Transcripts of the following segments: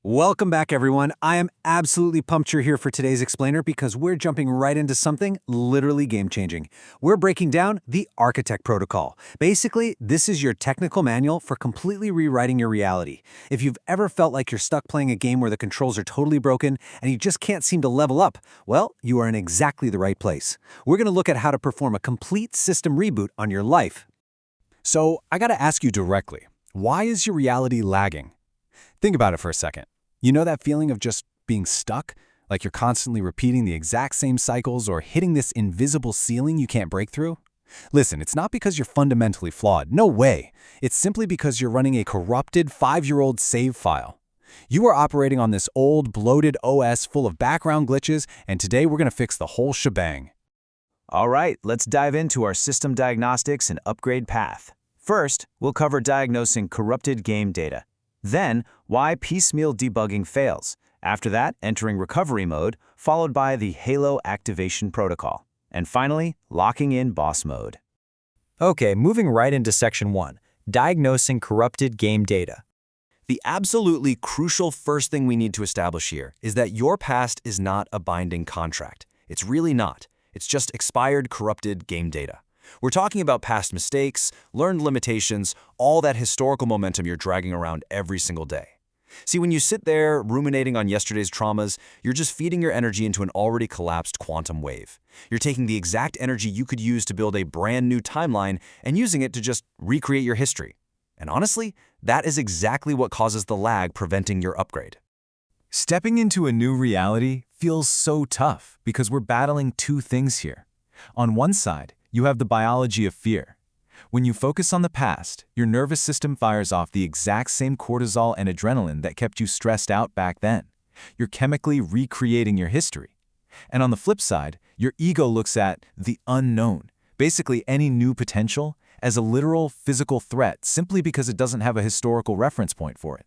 Welcome back, everyone. I am absolutely pumped you're here for today's explainer because we're jumping right into something literally game-changing. We're breaking down the Architect Protocol. Basically, this is your technical manual for completely rewriting your reality. If you've ever felt like you're stuck playing a game where the controls are totally broken and you just can't seem to level up, well, you are in exactly the right place. We're going to look at how to perform a complete system reboot on your life. So, I gotta ask you directly, why is your reality lagging? Think about it for a second. You know that feeling of just being stuck? Like you're constantly repeating the exact same cycles or hitting this invisible ceiling you can't break through? Listen, it's not because you're fundamentally flawed. No way. It's simply because you're running a corrupted 5-year-old save file. You are operating on this old, bloated OS full of background glitches, and today we're gonna fix the whole shebang. All right, let's dive into our system diagnostics and upgrade path. First, we'll cover diagnosing corrupted game data. Then, why piecemeal debugging fails. After that, entering recovery mode, followed by the Halo activation protocol. And finally, locking in boss mode. Okay, moving right into Section 1, diagnosing corrupted game data. The absolutely crucial first thing we need to establish here is that your past is not a binding contract. It's really not. It's just expired, corrupted game data. We're talking about past mistakes, learned limitations, all that historical momentum you're dragging around every single day. See, when you sit there ruminating on yesterday's traumas, you're just feeding your energy into an already collapsed quantum wave. You're taking the exact energy you could use to build a brand new timeline and using it to just recreate your history. And honestly, that is exactly what causes the lag preventing your upgrade. Stepping into a new reality feels so tough because we're battling two things here. On one side, you have the biology of fear. When you focus on the past, your nervous system fires off the exact same cortisol and adrenaline that kept you stressed out back then. You're chemically recreating your history. And on the flip side, your ego looks at the unknown, basically any new potential, as a literal physical threat simply because it doesn't have a historical reference point for it.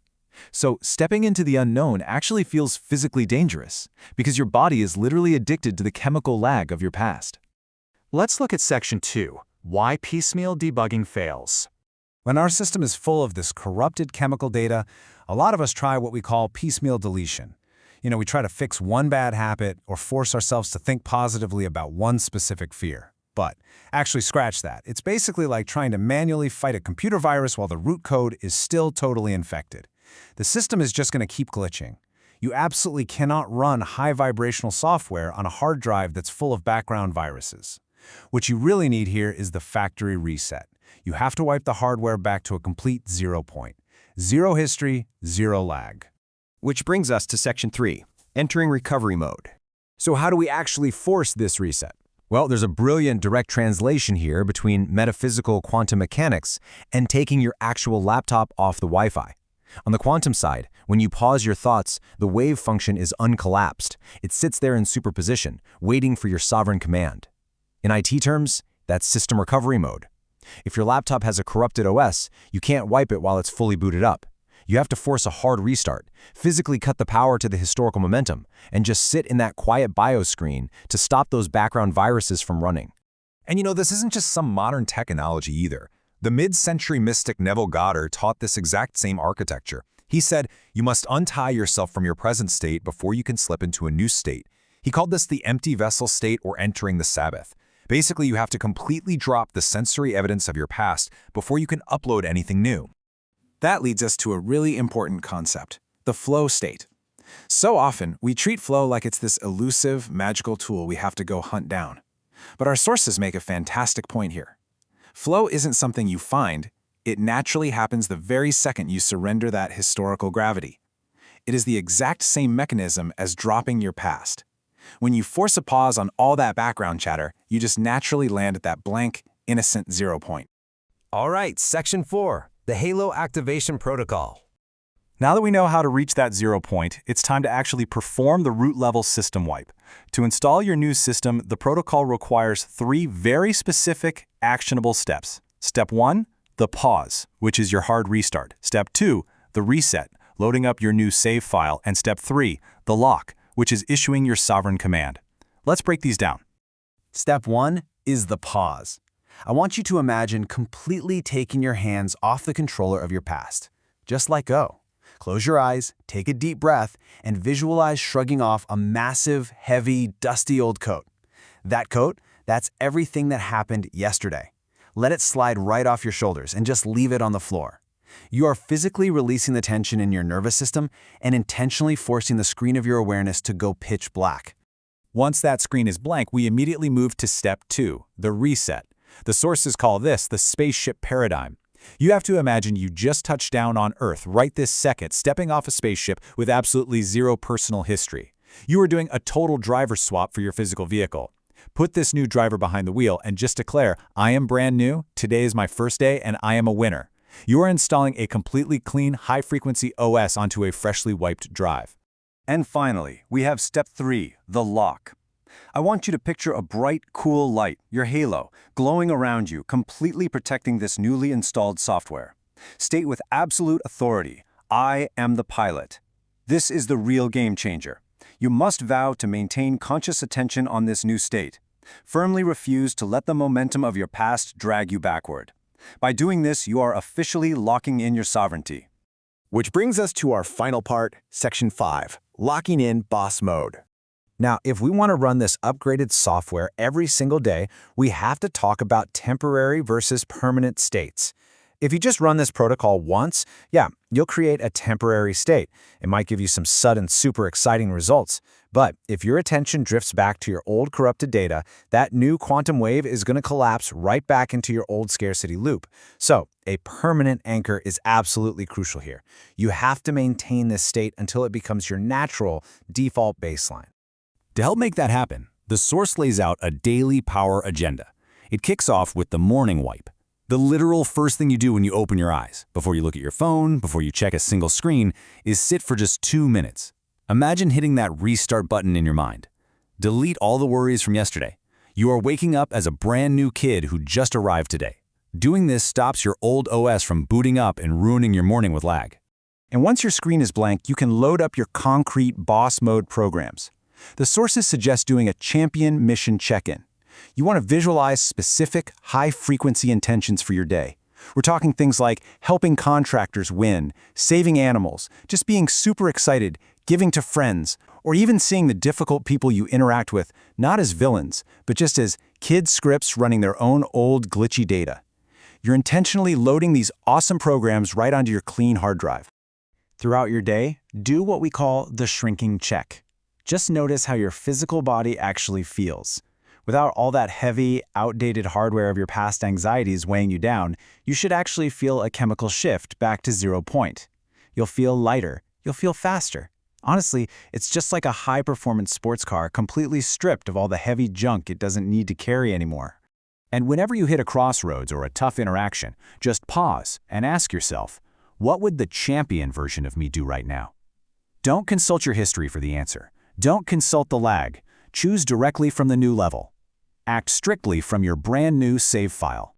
So stepping into the unknown actually feels physically dangerous because your body is literally addicted to the chemical lag of your past. Let's look at Section 2, why piecemeal debugging fails. When our system is full of this corrupted chemical data, a lot of us try what we call piecemeal deletion. We try to fix one bad habit or force ourselves to think positively about one specific fear. But actually scratch that. It's basically like trying to manually fight a computer virus while the root code is still totally infected. The system is just going to keep glitching. You absolutely cannot run high vibrational software on a hard drive that's full of background viruses. What you really need here is the factory reset. You have to wipe the hardware back to a complete 0 point. Zero history, zero lag. Which brings us to Section 3, entering recovery mode. So how do we actually force this reset? Well, there's a brilliant direct translation here between metaphysical quantum mechanics and taking your actual laptop off the Wi-Fi. On the quantum side, when you pause your thoughts, the wave function is uncollapsed. It sits there in superposition, waiting for your sovereign command. In IT terms, that's system recovery mode. If your laptop has a corrupted OS, you can't wipe it while it's fully booted up. You have to force a hard restart, physically cut the power to the historical momentum, and just sit in that quiet BIOS screen to stop those background viruses from running. And this isn't just some modern tech analogy either. The mid-century mystic Neville Goddard taught this exact same architecture. He said, you must untie yourself from your present state before you can slip into a new state. He called this the empty vessel state or entering the Sabbath. Basically, you have to completely drop the sensory evidence of your past before you can upload anything new. That leads us to a really important concept, the flow state. So often, we treat flow like it's this elusive, magical tool we have to go hunt down. But our sources make a fantastic point here. Flow isn't something you find, it naturally happens the very second you surrender that historical gravity. It is the exact same mechanism as dropping your past. When you force a pause on all that background chatter, you just naturally land at that blank, innocent 0 point. All right, Section 4, the Halo activation protocol. Now that we know how to reach that 0 point, it's time to actually perform the root-level system wipe. To install your new system, the protocol requires 3 very specific, actionable steps. Step 1, the pause, which is your hard restart. Step 2, the reset, loading up your new save file. And Step 3, the lock, which is issuing your sovereign command. Let's break these down. Step 1 is the pause. I want you to imagine completely taking your hands off the controller of your past. Just let go. Close your eyes, take a deep breath, and visualize shrugging off a massive, heavy, dusty old coat. That coat, that's everything that happened yesterday. Let it slide right off your shoulders and just leave it on the floor. You are physically releasing the tension in your nervous system and intentionally forcing the screen of your awareness to go pitch black. Once that screen is blank, we immediately move to step 2, the reset. The sources call this the Spaceship Paradigm. You have to imagine you just touched down on Earth right this second, stepping off a spaceship with absolutely zero personal history. You are doing a total driver swap for your physical vehicle. Put this new driver behind the wheel and just declare, I am brand new, today is my first day, and I am a winner. You are installing a completely clean, high-frequency OS onto a freshly wiped drive. And finally, we have step 3, the lock. I want you to picture a bright, cool light, your halo, glowing around you, completely protecting this newly installed software. State with absolute authority, I am the pilot. This is the real game changer. You must vow to maintain conscious attention on this new state. Firmly refuse to let the momentum of your past drag you backward. By doing this, you are officially locking in your sovereignty. Which brings us to our final part, Section 5, locking in boss mode. Now, if we want to run this upgraded software every single day, we have to talk about temporary versus permanent states. If you just run this protocol once, yeah, you'll create a temporary state. It might give you some sudden, super exciting results. But if your attention drifts back to your old corrupted data, that new quantum wave is going to collapse right back into your old scarcity loop. So, a permanent anchor is absolutely crucial here. You have to maintain this state until it becomes your natural default baseline. To help make that happen, the source lays out a daily power agenda. It kicks off with the morning wipe. The literal first thing you do when you open your eyes, before you look at your phone, before you check a single screen, is sit for just 2 minutes. Imagine hitting that restart button in your mind. Delete all the worries from yesterday. You are waking up as a brand new kid who just arrived today. Doing this stops your old OS from booting up and ruining your morning with lag. And once your screen is blank, you can load up your concrete boss mode programs. The sources suggest doing a champion mission check-in. You want to visualize specific, high-frequency intentions for your day. We're talking things like helping contractors win, saving animals, just being super excited, giving to friends, or even seeing the difficult people you interact with not as villains, but just as kid scripts running their own old glitchy data. You're intentionally loading these awesome programs right onto your clean hard drive. Throughout your day, do what we call the shrinking check. Just notice how your physical body actually feels. Without all that heavy, outdated hardware of your past anxieties weighing you down, you should actually feel a chemical shift back to 0 point. You'll feel lighter. You'll feel faster. Honestly, it's just like a high-performance sports car completely stripped of all the heavy junk it doesn't need to carry anymore. And whenever you hit a crossroads or a tough interaction, just pause and ask yourself, what would the champion version of me do right now? Don't consult your history for the answer. Don't consult the lag. Choose directly from the new level. Act strictly from your brand new save file.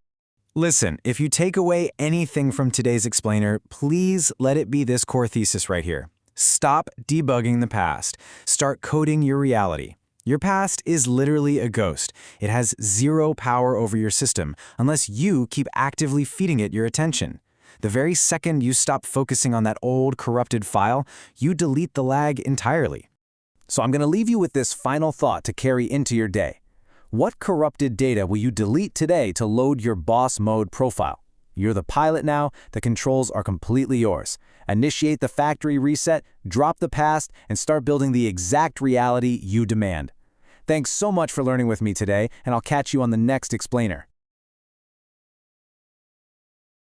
Listen, if you take away anything from today's explainer, please let it be this core thesis right here. Stop debugging the past. Start coding your reality. Your past is literally a ghost. It has zero power over your system unless you keep actively feeding it your attention. The very second you stop focusing on that old corrupted file, you delete the lag entirely. So I'm going to leave you with this final thought to carry into your day. What corrupted data will you delete today to load your boss mode profile? You're the pilot now, the controls are completely yours. Initiate the factory reset, drop the past, and start building the exact reality you demand. Thanks so much for learning with me today, and I'll catch you on the next explainer.